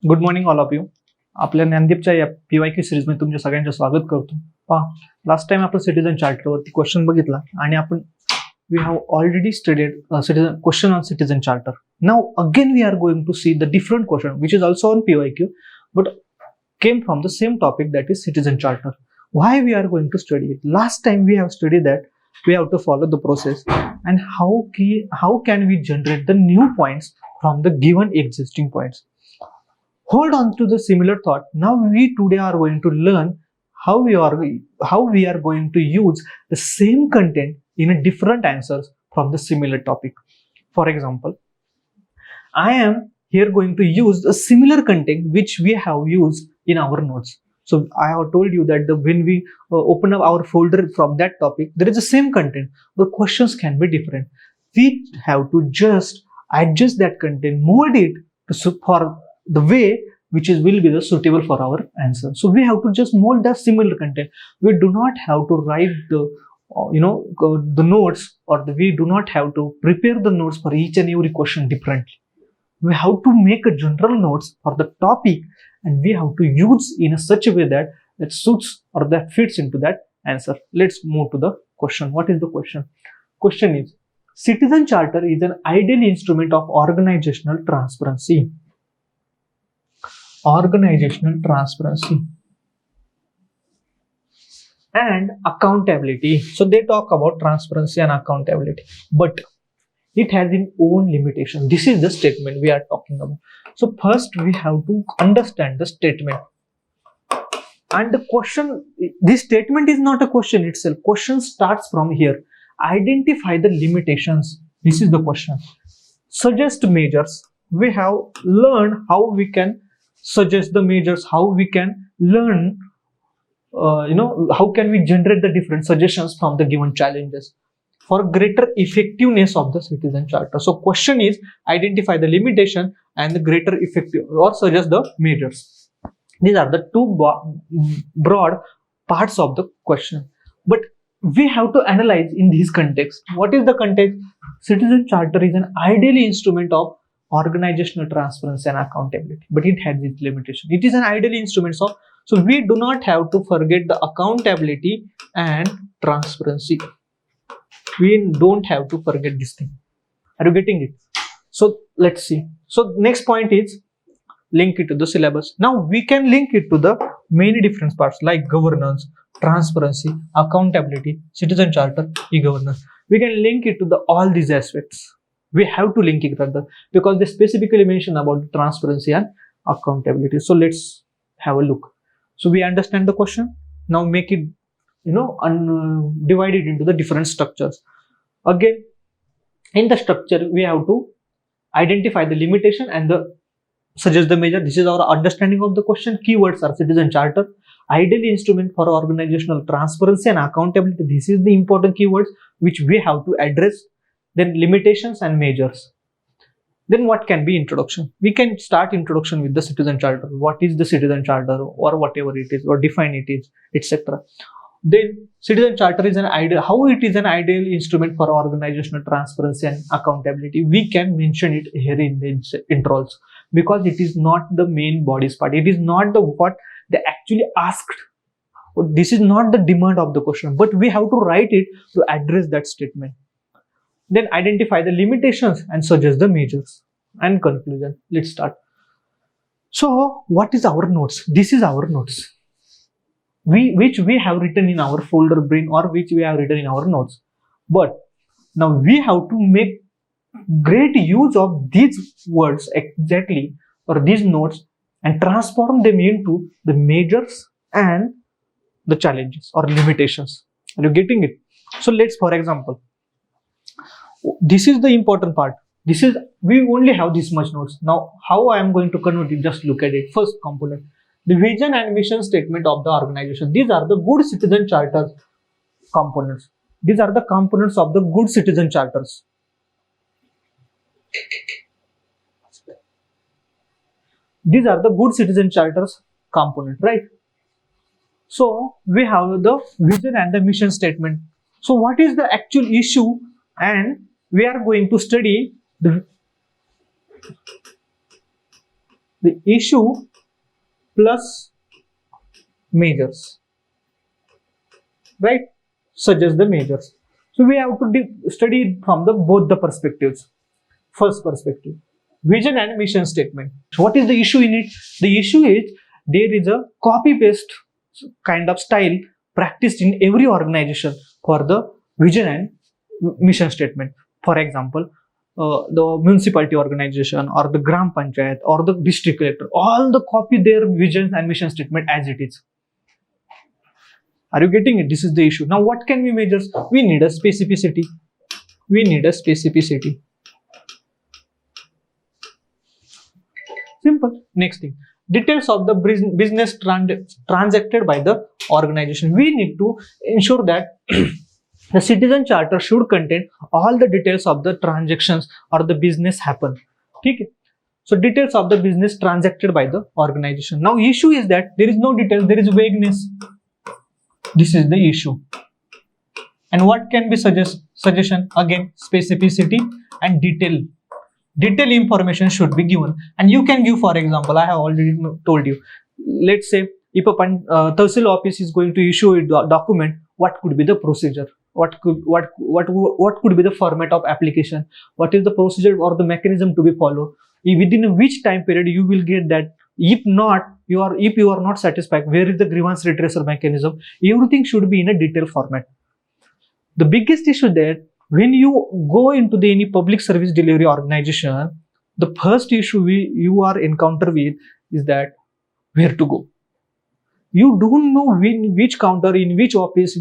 Good morning all of you. आपल्या ज्ञानदीपच्या या PYQ सिरीजमध्ये तुमच्या सगळ्यांचं स्वागत करतो. पहा, लास्ट टाइम आपण सिटीजन चार्टरवरती क्वेश्चन बघितला आणि आपण we have already studied citizen question on citizen charter. Now again we are going to see the different question which is also on PYQ but came from the same topic, that is citizen charter. Why we are going to study it? Last time we have studied that we have to follow the process and how can we generate the new points from the given existing points. Hold on to the similar thought. Now we today are going to learn how we are going to use the same content in a different answers from the similar topic. For example, I am here going to use a similar content which we have used in our notes. So I have told you that when we open up our folder from that topic, there is the same content, but questions can be different. We have to just adjust that content, mold it for the way which will be the suitable for our answer. So we have to just mold the similar content. We do not have to write the notes, or we do not have to prepare the notes for each and every question differently. We have to make a general notes for the topic, and we have to use in a such a way that suits or that fits into that answer. Let's move to the question. What is the question? Question is, citizen charter is an ideal instrument of organizational transparency. Organizational transparency and accountability. So they talk about transparency and accountability, but it has its own limitation. This is the statement we are talking about. So first we have to understand the statement. And the question, this statement is not a question itself. Question starts from here. Identify the limitations. This is the question. Suggest measures. We have learned how we can suggest the measures, how we can learn, how can we generate the different suggestions from the given challenges for greater effectiveness of the citizen charter. So question is, identify the limitation and the greater effective, or suggest the measures. These are the two broad parts of the question, but we have to analyze in this context. What is the context? Citizen charter is an ideal instrument of organizational transparency and accountability, but it has its limitation. It is an ideal instrument, so we do not have to forget the accountability and transparency. We don't have to forget this thing. Are you getting it? So let's see. So next point is link it to the syllabus. Now we can link it to the many different parts like governance, transparency, accountability, citizen charter, e-governance. We can link it to the all these aspects. We have to link it further because they specifically mention about transparency and accountability. So let's have a look. So we understand the question. Now make it, divide it into the different structures. Again, in the structure we have to identify the limitation and suggest the measure. This is our understanding of the question. Keywords are citizen charter, ideal instrument for organizational transparency and accountability. This is the important keywords which we have to address. Then limitations and measures. Then what can be introduction? We can start introduction with the citizen charter. What is the citizen charter, or whatever it is, or define it is, etc. Then citizen charter is an ideal, how it is an ideal instrument for organizational transparency and accountability. We can mention it here in the intros because it is not the main body's part. It is not the what they actually asked. This is not the demand of the question, but we have to write it to address that statement. Then identify the limitations and suggest the measures. And conclusion. Let's start. So what is our notes? This is our notes. Which we have written in our folder brain, or which we have written in our notes. But now we have to make great use of these words exactly, or these notes, and transform them into the measures and the challenges or limitations. Are you getting it? So let's, for example, this is the important part. This is, we only have this much notes. Now how I am going to convert it, just look at it. First component, the vision and mission statement of the organization. These are the good citizen charter components. These are the components of the good citizen charters. These are the good citizen charters component, right? So we have the vision and the mission statement. So what is the actual issue? And we are going to study the The issue plus measures, right? Suggest the measures. So we have to study from the both the perspectives. First perspective, vision and mission statement. What is the issue in it? The issue is there is a copy paste kind of style practiced in every organization for the vision and mission statement. For example, the municipality organization or the gram panchayat or the district collector, all the copy their vision and mission statement as it is. Are you getting it? This is the issue. Now what can we measure? We need a specificity. We need a specificity. Simple. Next thing, details of the business transacted by the organization. We need to ensure that the citizen charter should contain all the details of the transactions or the business happen. Okay? So details of the business transacted by the organization. Now issue is that there is no detail, there is vagueness. This is the issue. And what can be suggestion? Again, specificity and detail. Detailed information should be given, and you can give, for example, I have already told you. Let's say if a Tahsil office is going to issue a document, what could be the procedure? What could be the format of application? What is the procedure or the mechanism to be followed? Within which time period you will get that? If you are not satisfied, where is the grievance redressal mechanism? Everything should be in a detailed format. The biggest issue that when you go into any public service delivery organization, the first issue you are encounter with is that where to go. You don't know which counter, in which office,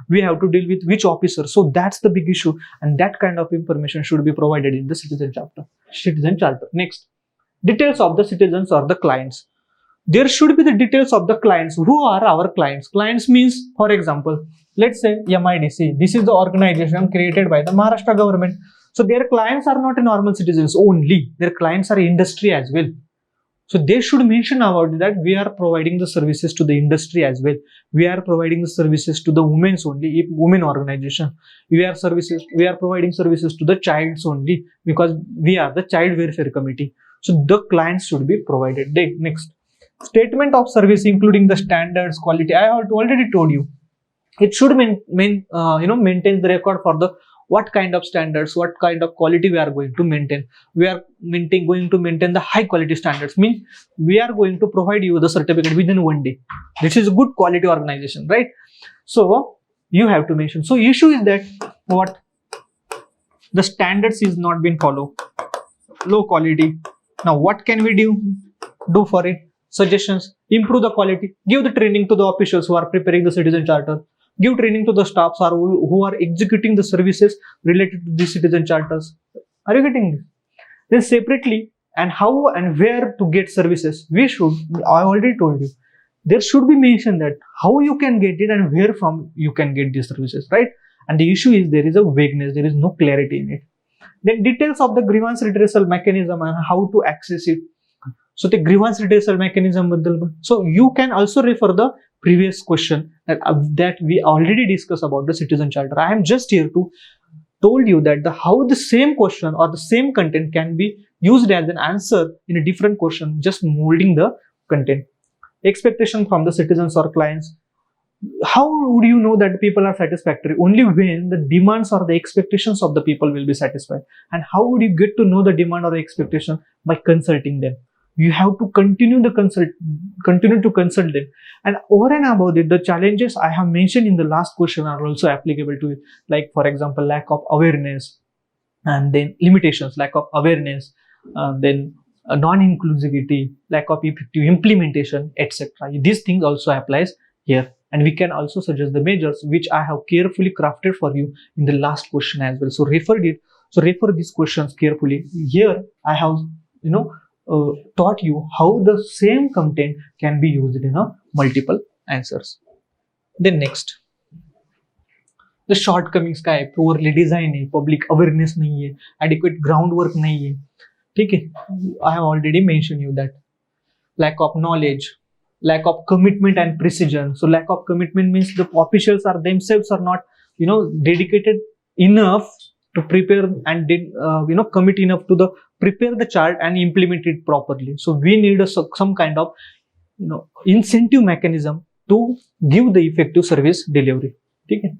we have to deal with which officer. So that's the big issue, and that kind of information should be provided in the citizen charter. Next, details of the citizens or the clients. There should be the details of the clients. Who are our clients? Clients means, for example, let's say MIDC. This is the organization created by the Maharashtra government. So their clients are not normal citizens only. Their clients are industry as well. So they should mention about that we are providing the services to the industry as well. We are providing the services to the women's only, women organization. We are providing services to the childs only because we are the child welfare committee. So the clients should be provided. Next, statement of service including the standards, quality. I have already told you. It should maintain the record for the what kind of standards, what kind of quality we are going to maintain. We are going to maintain the high quality standards. Means we are going to provide you the certificate within 1 day. This is a good quality organization, right? So you have to mention. So issue is that what the standards is not being followed. Low quality. Now what can we do for it? Suggestions: improve the quality, give the training to the officials who are preparing the citizen charter, give training to the staffs who are executing the services related to the citizen charters. Are you getting this? Then separately, and how and where to get services. I already told you, there should be mentioned that how you can get it and where from you can get these services, right? And the issue is there is a vagueness, there is no clarity in it. Then details of the grievance redressal mechanism and how to access it. So the grievance redressal mechanism, so you can also refer the previous question that we already discussed about the citizen charter. I am just here to told you that how the same question or the same content can be used as an answer in a different question, just molding the content. Expectation from the citizens or clients. How would you know that people are satisfactory? Continue when the demands or the expectations of the people will be satisfied. And how would you get to know the demand or the expectation? By consulting them. You have to continue to consult them. And over and above it, the challenges I have mentioned in the last question are also applicable to it. Like, for example, lack of awareness, and then limitations, lack of awareness, then non-inclusivity, lack of effective implementation, etc. These things also applies here. And we can also suggest the measures which I have carefully crafted for you in the last question as well. So refer these questions carefully. Here I have, taught you how the same content can be used in a multiple answers. Then next, the shortcomings का है, poorly design है, public awareness नहीं है, adequate groundwork नहीं है, ठीक है? I have already mentioned you that. Lack of knowledge, lack of commitment and precision. So lack of commitment means the officials are themselves are not, dedicated enough to prepare and commit enough to the prepare the chart and implement it properly. So we need some kind of incentive mechanism to give the effective service delivery. Okay?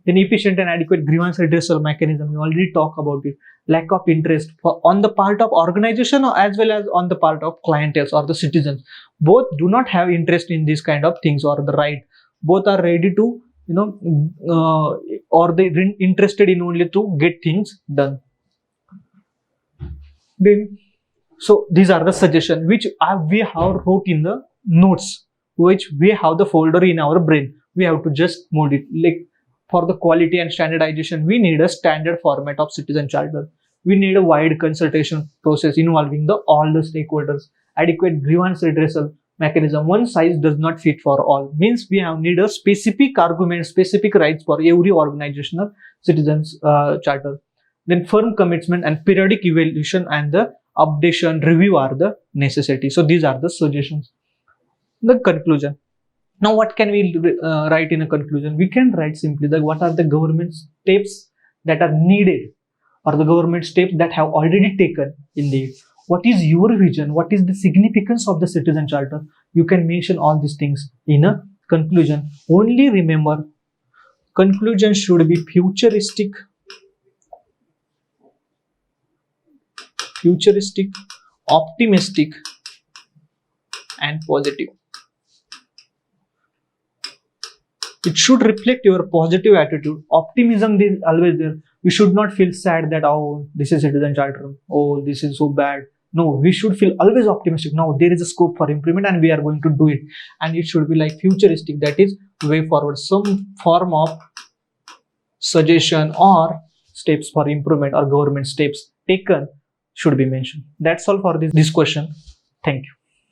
Then efficient and adequate grievance redressal mechanism, we already talk about it. Lack of interest on the part of organization as well as on the part of clientele or the citizens. Both do not have interest in these kind of things or the right. Both are ready to or they interested in only to get things done. Then so these are the suggestions which we have wrote in the notes, which we have the folder in our brain. We have to just mold it. Like for the quality and standardization, we need a standard format of citizen charter. We need a wide consultation process involving all the stakeholders. Adequate grievance redressal mechanism. One size does not fit for all. Means we have need a specific argument, specific rights for every organizational citizens charter. Then firm commitment and periodic evaluation and the updation review are the necessity. So these are the suggestions. The conclusion. Now what can we write in a conclusion? We can write simply that what are the government steps that are needed or the government steps that have already taken in the what is your vision? What is the significance of the citizen charter? You can mention all these things in a conclusion. Only remember, conclusion should be futuristic, optimistic, and positive. It should reflect your positive attitude. Optimism is always there. You should not feel sad that, oh, this is citizen charter, oh, this is so bad. No, we should feel always optimistic. Now there is a scope for improvement and we are going to do it. And it should be like futuristic, that is way forward. Some form of suggestion or steps for improvement or government steps taken should be mentioned. That's all for this question. Thank you.